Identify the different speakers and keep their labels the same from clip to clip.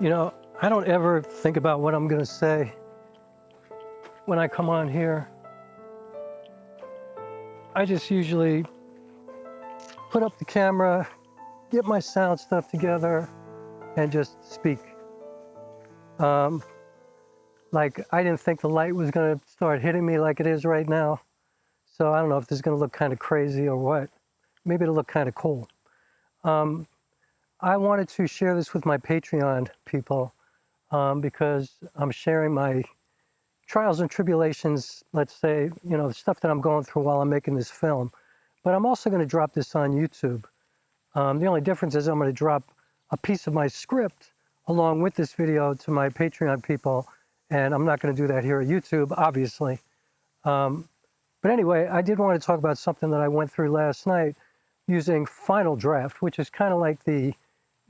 Speaker 1: You know, I don't ever think about what I'm going to say when I come on here. I just usually put up the camera, get my sound stuff together, and just speak. Like, I didn't think the light was going to start hitting me like it is right now. So I don't know if this is going to look kind of crazy or what. Maybe it'll look kind of cool. I wanted to share this with my Patreon people because I'm sharing my trials and tribulations, let's say, you know, the stuff that I'm going through while I'm making this film. But I'm also going to drop this on YouTube. The only difference is I'm going to drop a piece of my script along with this video to my Patreon people, and I'm not going to do that here at YouTube, obviously. But anyway, I did want to talk about something that I went through last night using Final Draft, which is kind of like the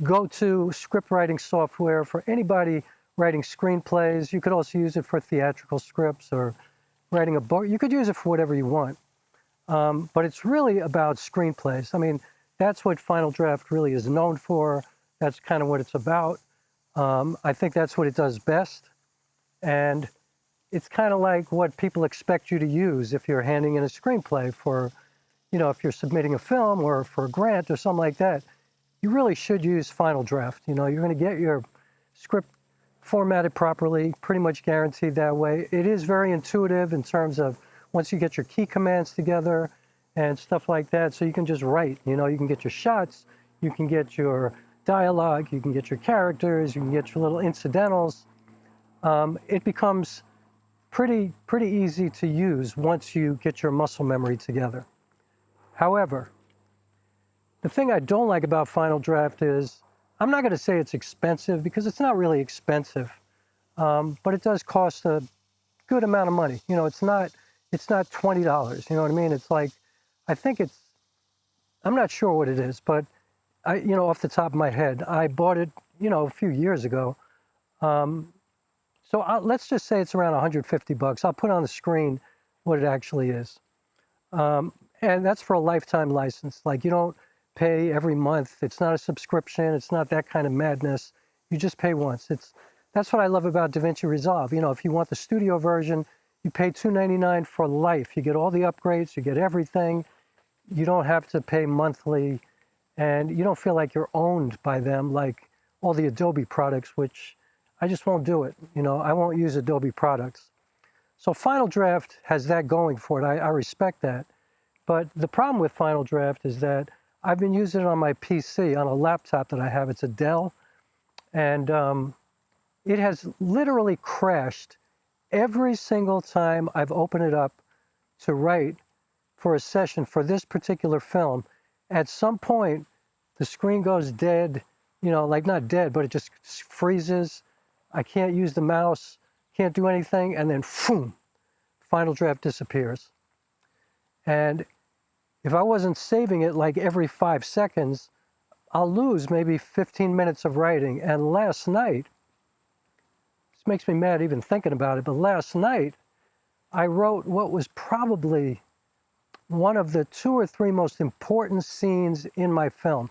Speaker 1: go-to script writing software for anybody writing screenplays. You could also use it for theatrical scripts or writing a book. You could use it for whatever you want. But it's really about screenplays. I mean, that's what Final Draft really is known for. That's kind of what it's about. I think that's what it does best. And it's kind of like what people expect you to use if you're handing in a screenplay for, you know, if you're submitting a film or for a grant or something like that. You really should use Final Draft. You know, you're going to get your script formatted properly, pretty much guaranteed that way. It is very intuitive in terms of once you get your key commands together and stuff like that, so you can just write. You know, you can get your shots, you can get your dialogue, you can get your characters, you can get your little incidentals. It becomes pretty easy to use once you get your muscle memory together. However, the thing I don't like about Final Draft is, I'm not going to say it's expensive because it's not really expensive, but it does cost a good amount of money. You know, it's not $20. You know what I mean? It's like, I think it's, I'm not sure what it is, but you know, off the top of my head, I bought it, you know, a few years ago. So let's just say it's around 150 bucks. I'll put on the screen what it actually is. And that's for a lifetime license. Like, you don't pay every month. It's not a subscription. It's not that kind of madness. You just pay once. That's what I love about DaVinci Resolve. You know, if you want the studio version, you pay $299 for life. You get all the upgrades. You get everything. You don't have to pay monthly. And you don't feel like you're owned by them like all the Adobe products, which I just won't do it. You know, I won't use Adobe products. So Final Draft has that going for it. I respect that. But the problem with Final Draft is that I've been using it on my PC, on a laptop that I have. It's a Dell. And it has literally crashed every single time I've opened it up to write for a session for this particular film. At some point, the screen goes dead, you know, like not dead, but it just freezes. I can't use the mouse, can't do anything, and then boom, Final Draft disappears. And if I wasn't saving it like every 5 seconds, I'll lose maybe 15 minutes of writing. And last night, this makes me mad even thinking about it, but last night I wrote what was probably one of the 2 or 3 most important scenes in my film.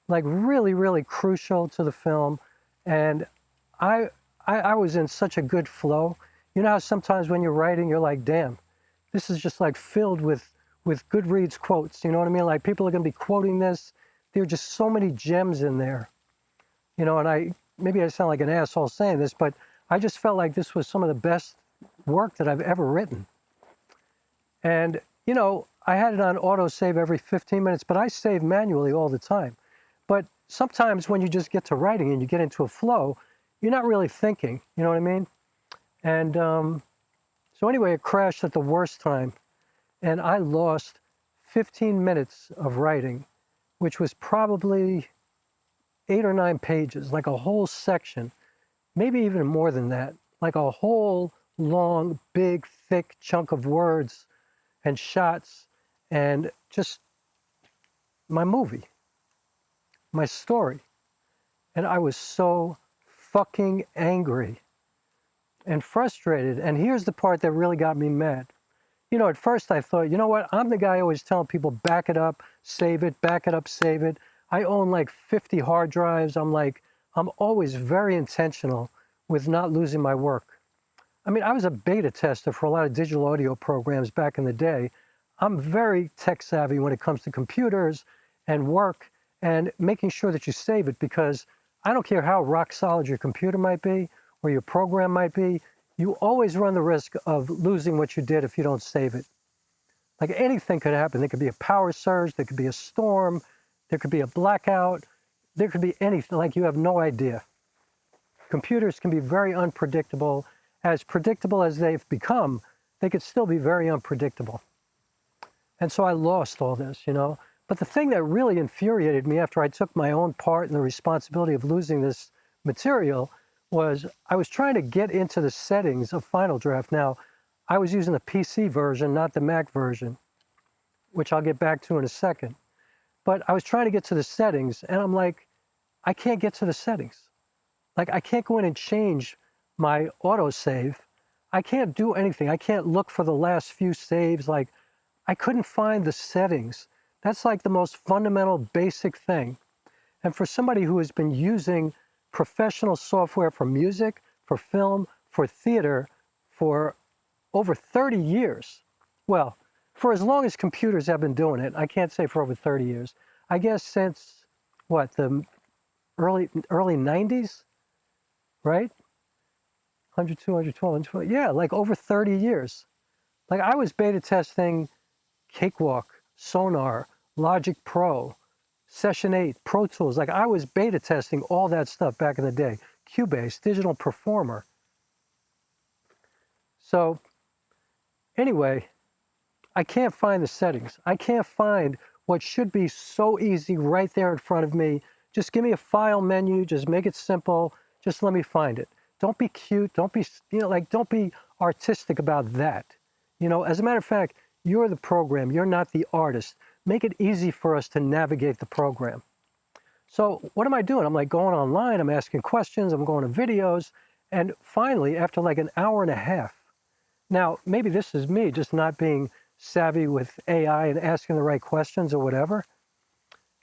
Speaker 1: Like really crucial to the film. And I was in such a good flow. You know how sometimes when you're writing, you're like, damn, this is just like filled with Goodreads quotes. You know what I mean? Like, people are going to be quoting this. There are just so many gems in there. You know, and maybe I sound like an asshole saying this, but I just felt like this was some of the best work that I've ever written. And, you know, I had it on autosave every 15 minutes, but I save manually all the time. But sometimes when you just get to writing and you get into a flow, you're not really thinking, you know what I mean? And so anyway, it crashed at the worst time. And I lost 15 minutes of writing, which was probably 8 or 9 pages, like a whole section, maybe even more than that, like a whole long, big, thick chunk of words and shots and just my movie, my story. And I was so fucking angry and frustrated. And here's the part that really got me mad. You know, at first I thought, you know what? I'm the guy always telling people, back it up, save it, back it up, save it. I own like 50 hard drives. I'm like I'm always very intentional with not losing my work. I mean, I was a beta tester for a lot of digital audio programs back in the day. I'm very tech savvy when it comes to computers and work and making sure that you save it, because I don't care how rock solid your computer might be or your program might be, you always run the risk of losing what you did if you don't save it. Like anything could happen. There could be a power surge, there could be a storm, there could be a blackout, there could be anything, like you have no idea. Computers can be very unpredictable. As predictable as they've become, they could still be very unpredictable. And so I lost all this, you know. But the thing that really infuriated me after I took my own part in the responsibility of losing this material was I was trying to get into the settings of Final Draft. Now, I was using the PC version, not the Mac version, which I'll get back to in a second. But I was trying to get to the settings, and I'm like, I can't get to the settings. Like, I can't go in and change my autosave. I can't do anything. I can't look for the last few saves. Like, I couldn't find the settings. That's like the most fundamental, basic thing. And for somebody who has been using professional software for music, for film, for theater, for over 30 years, well, for as long as computers have been doing it, I can't say for over 30 years, I guess since, what, the early 90s, right? 102, 112, 112, yeah, like over 30 years. Like I was beta testing Cakewalk, Sonar, Logic Pro, Session 8, Pro Tools. Like I was beta testing all that stuff back in the day. Cubase, Digital Performer. So anyway, I can't find the settings. I can't find what should be so easy right there in front of me. Just give me a file menu, just make it simple, just let me find it. Don't be cute, don't be, don't be artistic about that. As a matter of fact, you're the program, you're not the artist. Make it easy for us to navigate the program. So what am I doing? I'm like going online, I'm asking questions, I'm going to videos, and finally, after like an hour and a half, now maybe this is me just not being savvy with AI and asking the right questions or whatever,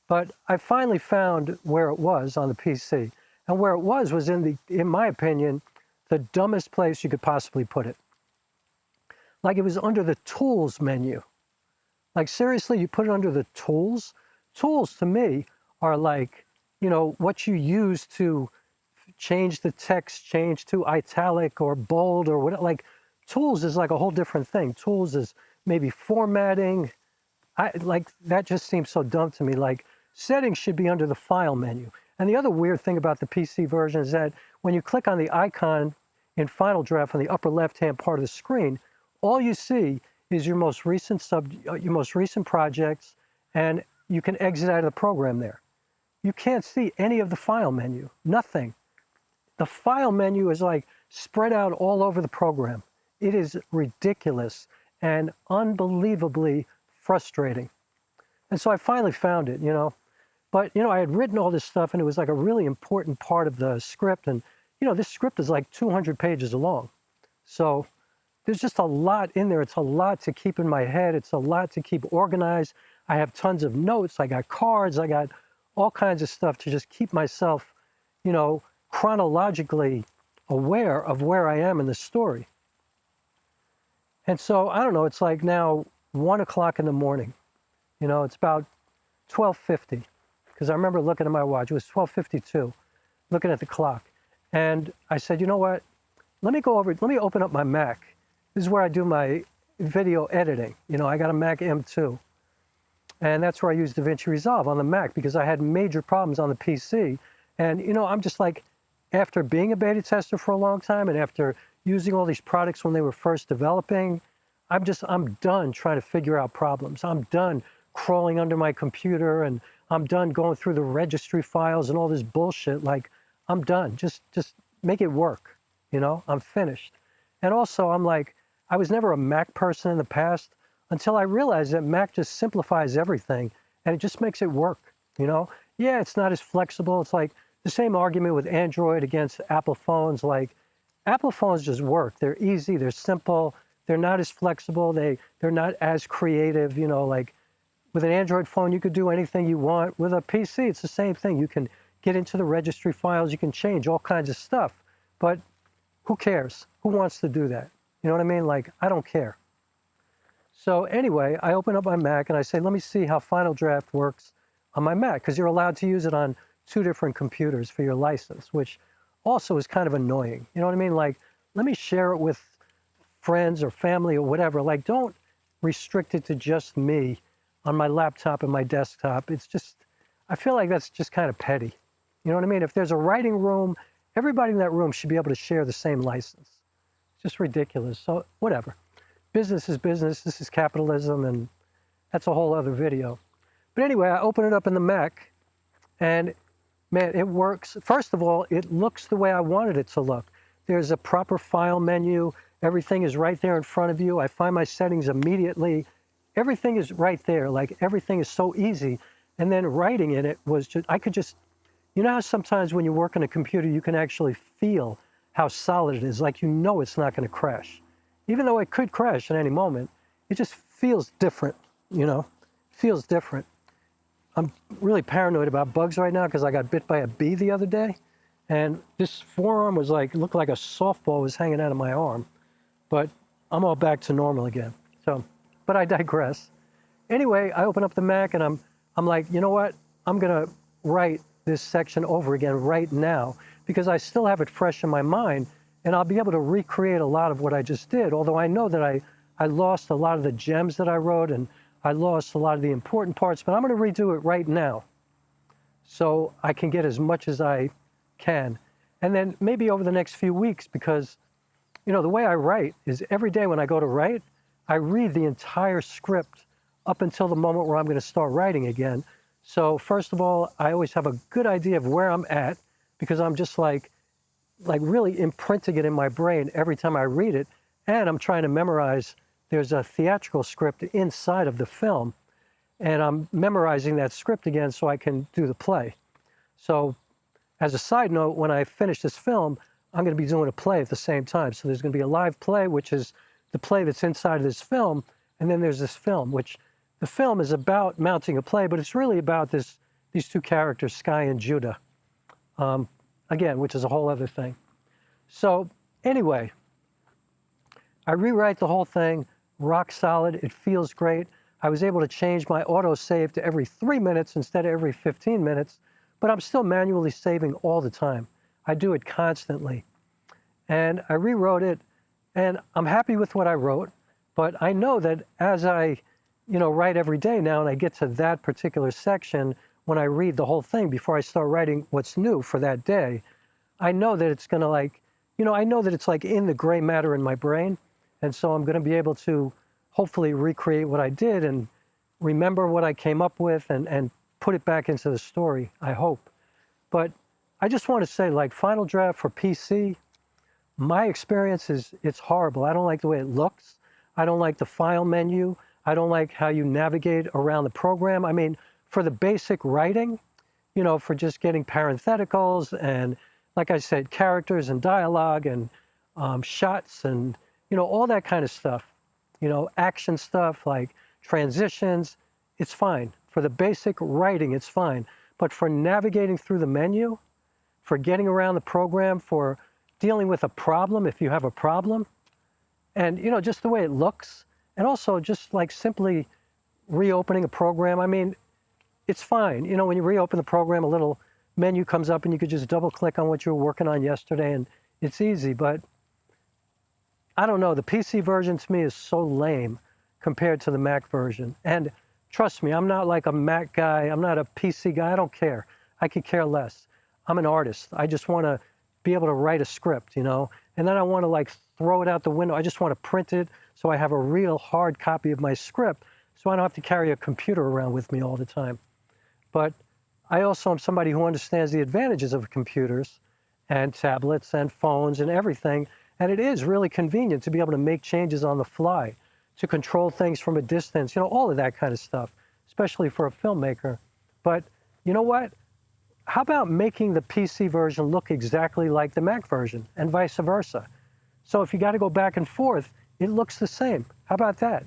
Speaker 1: but I finally found where it was on the PC. And where it was in my opinion, the dumbest place you could possibly put it. Like it was under the Tools menu. Like seriously, you put it under the Tools? Tools to me are like, what you use to change the text, change to italic or bold or whatever. Like Tools is like a whole different thing. Tools is maybe formatting. That just seems so dumb to me. Like settings should be under the File menu. And the other weird thing about the PC version is that when you click on the icon in Final Draft on the upper left-hand part of the screen, all you see is your most recent projects, and you can exit out of the program there. You can't see any of the File menu, nothing. The File menu is like spread out all over the program. It is ridiculous and unbelievably frustrating. And so I finally found it, But, I had written all this stuff, and it was like a really important part of the script. And, this script is like 200 pages long. So there's just a lot in there. It's a lot to keep in my head. It's a lot to keep organized. I have tons of notes. I got cards. I got all kinds of stuff to just keep myself, chronologically aware of where I am in the story. And so, I don't know, it's like now 1 o'clock in the morning. It's about 12:50. Because I remember looking at my watch, it was 12:52, looking at the clock. And I said, you know what, let me open up my Mac. This is where I do my video editing. I got a Mac M2. And that's where I use DaVinci Resolve on the Mac because I had major problems on the PC. And, I'm just like, after being a beta tester for a long time and after using all these products when they were first developing, I'm done trying to figure out problems. I'm done crawling under my computer, and I'm done going through the registry files and all this bullshit. Like, I'm done. Just make it work. I'm finished. And also, I'm like, I was never a Mac person in the past until I realized that Mac just simplifies everything and it just makes it work. Yeah, it's not as flexible. It's like the same argument with Android against Apple phones. Like, Apple phones just work. They're easy. They're simple. They're not as flexible. They're not as creative. Like, with an Android phone, you could do anything you want. With a PC, it's the same thing. You can get into the registry files, you can change all kinds of stuff. But who cares? Who wants to do that? You know what I mean? Like, I don't care. So anyway, I open up my Mac and I say, let me see how Final Draft works on my Mac, because you're allowed to use it on 2 different computers for your license, which also is kind of annoying. You know what I mean? Like, let me share it with friends or family or whatever. Like, don't restrict it to just me on my laptop and my desktop. It's just, I feel like that's just kind of petty. You know what I mean? If there's a writing room, everybody in that room should be able to share the same license. It's just ridiculous. So whatever. Business is business. This is capitalism, and that's a whole other video. But anyway, I open it up in the Mac, and man, it works. First of all, it looks the way I wanted it to look. There's a proper file menu. Everything is right there in front of you. I find my settings immediately. Everything is right there. Like, everything is so easy. And then writing in it was just, I could just, you know how sometimes when you work on a computer, you can actually feel how solid it is. Like, you know it's not going to crash. Even though it could crash at any moment, it just feels different, you know? It feels different. I'm really paranoid about bugs right now because I got bit by a bee the other day. And this forearm was like, looked like a softball was hanging out of my arm. But I'm all back to normal again. So, but I digress. Anyway, I open up the Mac and I'm like, you know what? I'm going to write this section over again right now because I still have it fresh in my mind, and I'll be able to recreate a lot of what I just did. Although I know that I lost a lot of the gems that I wrote, and I lost a lot of the important parts, but I'm going to redo it right now so I can get as much as I can. And then maybe over the next few weeks, because, you know, the way I write is every day when I go to write, I read the entire script up until the moment where I'm going to start writing again. So first of all, I always have a good idea of where I'm at because I'm just like really imprinting it in my brain every time I read it. And I'm trying to memorize. There's a theatrical script inside of the film, and I'm memorizing that script again so I can do the play. So as a side note, when I finish this film, I'm going to be doing a play at the same time. So there's going to be a live play, which is the play that's inside of this film, and then there's this film, which the film is about mounting a play, but it's really about these 2 characters, Sky and Judah, again, which is a whole other thing. So anyway, I rewrite the whole thing, rock solid, it feels great. I was able to change my autosave to every 3 minutes instead of every 15 minutes, but I'm still manually saving all the time. I do it constantly. And I rewrote it, and I'm happy with what I wrote, but I know that as I, you know, write every day now and I get to that particular section, when I read the whole thing before I start writing what's new for that day, I know that it's going to like, you know, I know that it's like in the gray matter in my brain. And so I'm going to be able to hopefully recreate what I did and remember what I came up with and put it back into the story, I hope. But I just want to say, like, Final Draft for PC, my experience is, it's horrible. I don't like the way it looks. I don't like the file menu. I don't like how you navigate around the program. I mean, for the basic writing, you know, for just getting parentheticals and, like I said, characters and dialogue and shots and, you know, all that kind of stuff, you know, action stuff like transitions, it's fine. For the basic writing, it's fine. But for navigating through the menu, for getting around the program, for dealing with a problem, if you have a problem, and, you know, just the way it looks, and also just like simply reopening a program, I mean, it's fine. You know, when you reopen the program, a little menu comes up and you could just double click on what you were working on yesterday and it's easy, but I don't know, the PC version to me is so lame compared to the Mac version. And trust me, I'm not like a Mac guy, I'm not a PC guy, I don't care. I could care less. I'm an artist. I just want to be able to write a script, you know, and then I want to like throw it out the window. I just want to print it so I have a real hard copy of my script so I don't have to carry a computer around with me all the time. But I also am somebody who understands the advantages of computers and tablets and phones and everything. And it is really convenient to be able to make changes on the fly, to control things from a distance, you know, all of that kind of stuff, especially for a filmmaker. But you know what? How about making the PC version look exactly like the Mac version and vice versa? So if you got to go back and forth, it looks the same. How about that?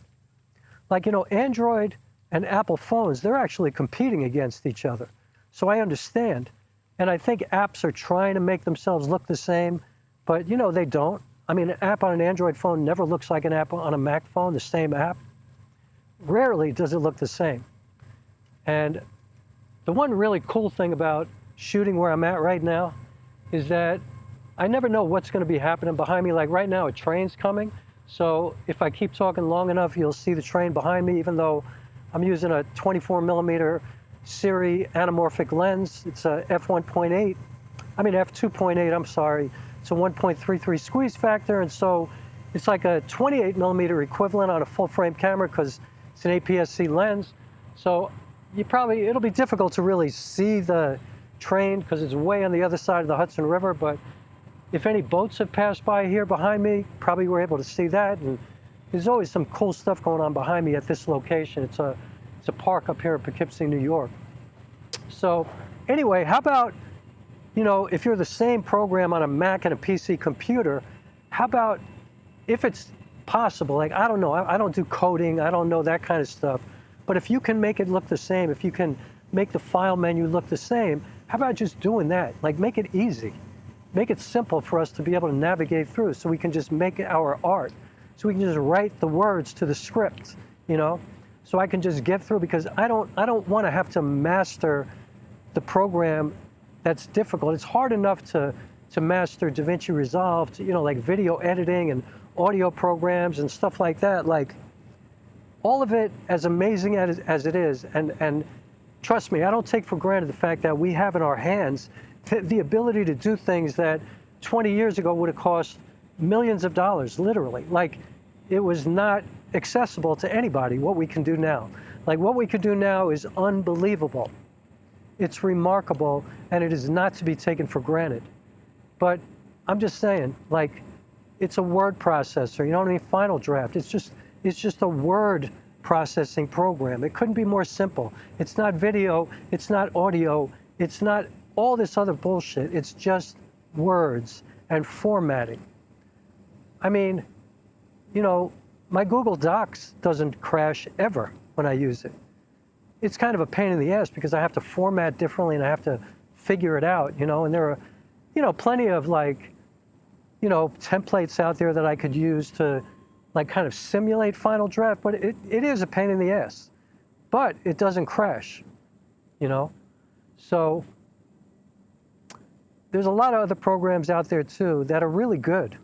Speaker 1: Like, you know, Android and Apple phones, they're actually competing against each other. So I understand And I think apps are trying to make themselves look the same, but you know, they don't. I mean, an app on an Android phone never looks like an app on a Mac phone, the same app. Rarely does it look the same. And the one really cool thing about shooting where I'm at right now is that I never know what's going to be happening behind me. Like right now, a train's coming. So if I keep talking long enough, you'll see the train behind me, even though I'm using a 24mm Siri anamorphic lens. It's a f2.8, I'm sorry. It's a 1.33 squeeze factor, and so it's like a 28mm equivalent on a full frame camera because it's an APS-C lens. So it'll be difficult to really see the train because it's way on the other side of the Hudson River, but if any boats have passed by here behind me, probably were able to see that. And there's always some cool stuff going on behind me at this location. It's a park up here in Poughkeepsie, New York. So anyway, how about, you know, if you're the same program on a Mac and a PC computer, how about if it's possible, like, I don't know, I don't do coding, I don't know that kind of stuff, but if you can make it look the same, if you can make the file menu look the same, how about just doing that? Like, make it easy. Make it simple for us to be able to navigate through so we can just make it our art. So we can just write the words to the script, you know? So I can just get through, because I don't want to have to master the program that's difficult. It's hard enough to master DaVinci Resolve, you know, like video editing and audio programs and stuff like that. Like, all of it, as amazing as it is, and trust me, I don't take for granted the fact that we have in our hands the ability to do things that 20 years ago would have cost millions of dollars, literally. Like, it was not accessible to anybody, what we can do now. Like, what we can do now is unbelievable. It's remarkable, and it is not to be taken for granted. But I'm just saying, like, it's a word processor, you know what I mean? Final Draft, it's just a word processing program. It couldn't be more simple. It's not video, it's not audio, it's not all this other bullshit. It's just words and formatting. I mean, you know, my Google Docs doesn't crash ever when I use it. It's kind of a pain in the ass because I have to format differently and I have to figure it out, you know, and there are, you know, plenty of, like, you know, templates out there that I could use to, like, kind of simulate Final Draft, but it is a pain in the ass. But it doesn't crash, you know? So there's a lot of other programs out there too that are really good.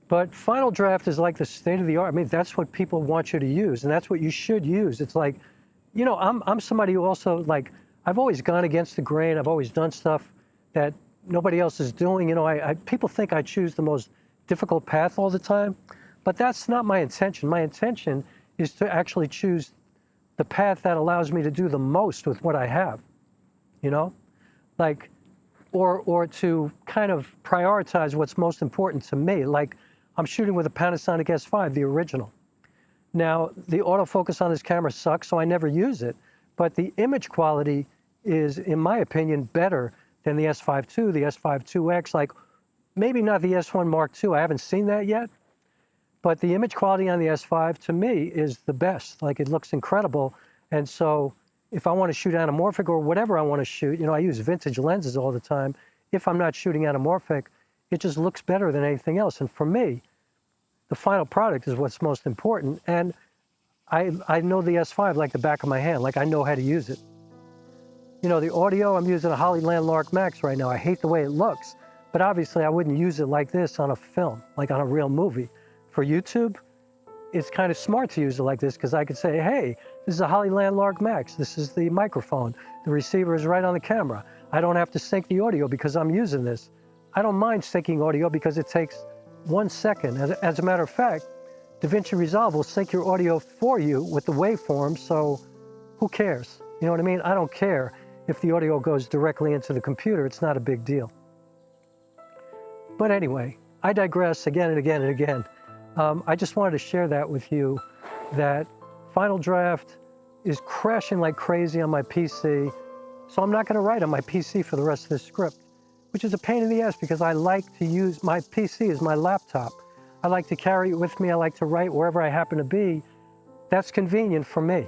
Speaker 1: But Final Draft is like the state of the art. I mean, that's what people want you to use, and that's what you should use. It's like, you know, I'm somebody who also, like, I've always gone against the grain. I've always done stuff that nobody else is doing. You know, people think I choose the most difficult path all the time, but that's not my intention. My intention is to actually choose the path that allows me to do the most with what I have, you know? Like, or to kind of prioritize what's most important to me. Like, I'm shooting with a Panasonic S5, the original. Now, the autofocus on this camera sucks, so I never use it, but the image quality is, in my opinion, better than the S5 II, the S5 IIX, like, maybe not the S1 Mark II, I haven't seen that yet, but the image quality on the S5, to me, is the best. Like, it looks incredible, and so if I want to shoot anamorphic or whatever I want to shoot, you know, I use vintage lenses all the time. If I'm not shooting anamorphic, it just looks better than anything else. And for me, the final product is what's most important. And I know the S5 like the back of my hand, like I know how to use it. You know, the audio, I'm using a Holly Landmark Max right now. I hate the way it looks, but obviously I wouldn't use it like this on a film, like on a real movie. For YouTube, it's kind of smart to use it like this because I could say, hey, this is a Holly Landmark Max. This is the microphone. The receiver is right on the camera. I don't have to sync the audio because I'm using this. I don't mind syncing audio because it takes 1 second. As a matter of fact, DaVinci Resolve will sync your audio for you with the waveform, so who cares? You know what I mean? I don't care if the audio goes directly into the computer. It's not a big deal. But anyway, I digress again and again and again. I just wanted to share that with you, that Final Draft is crashing like crazy on my PC, so I'm not going to write on my PC for the rest of this script, which is a pain in the ass because I like to use my PC as my laptop. I like to carry it with me. I like to write wherever I happen to be. That's convenient for me.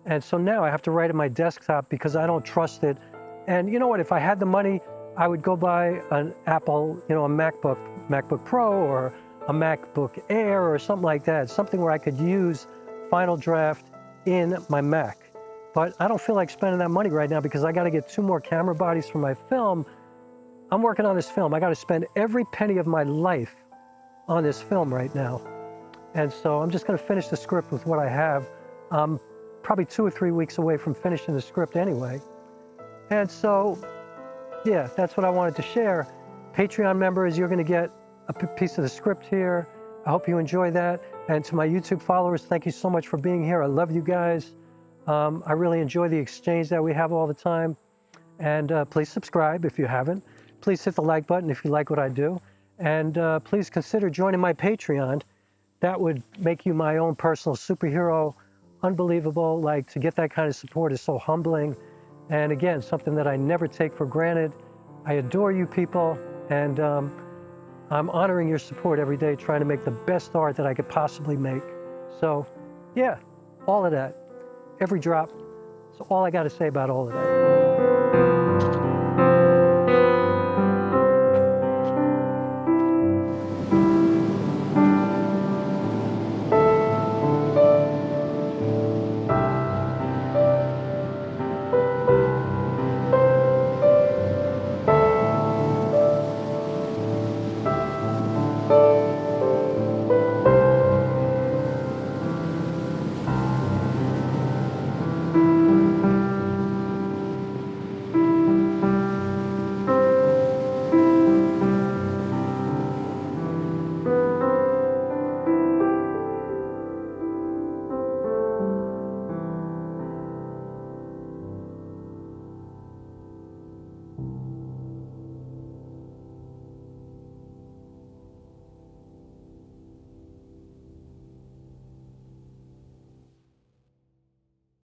Speaker 1: And so now I have to write at my desktop because I don't trust it And you know what, if I had the money, I would go buy an Apple, a MacBook Pro or a MacBook Air or something like that, something where I could use Final Draft in my Mac. But I don't feel like spending that money right now because I got to get 2 more camera bodies for my film. I'm working on this film. I got to spend every penny of my life on this film right now. And so I'm just going to finish the script with what I have. I'm probably 2 or 3 weeks away from finishing the script anyway. And so, yeah, that's what I wanted to share. Patreon members, you're going to get a piece of the script here. I hope you enjoy that. And to my YouTube followers, thank you so much for being here. I love you guys. I really enjoy the exchange that we have all the time. And please subscribe if you haven't. Please hit the like button if you like what I do. And please consider joining my Patreon. That would make you my own personal superhero. Unbelievable. Like, to get that kind of support is so humbling. And again, something that I never take for granted. I adore you people. And I'm honoring your support every day, trying to make the best art that I could possibly make. So, yeah, all of that. Every drop. That's all I got to say about all of that.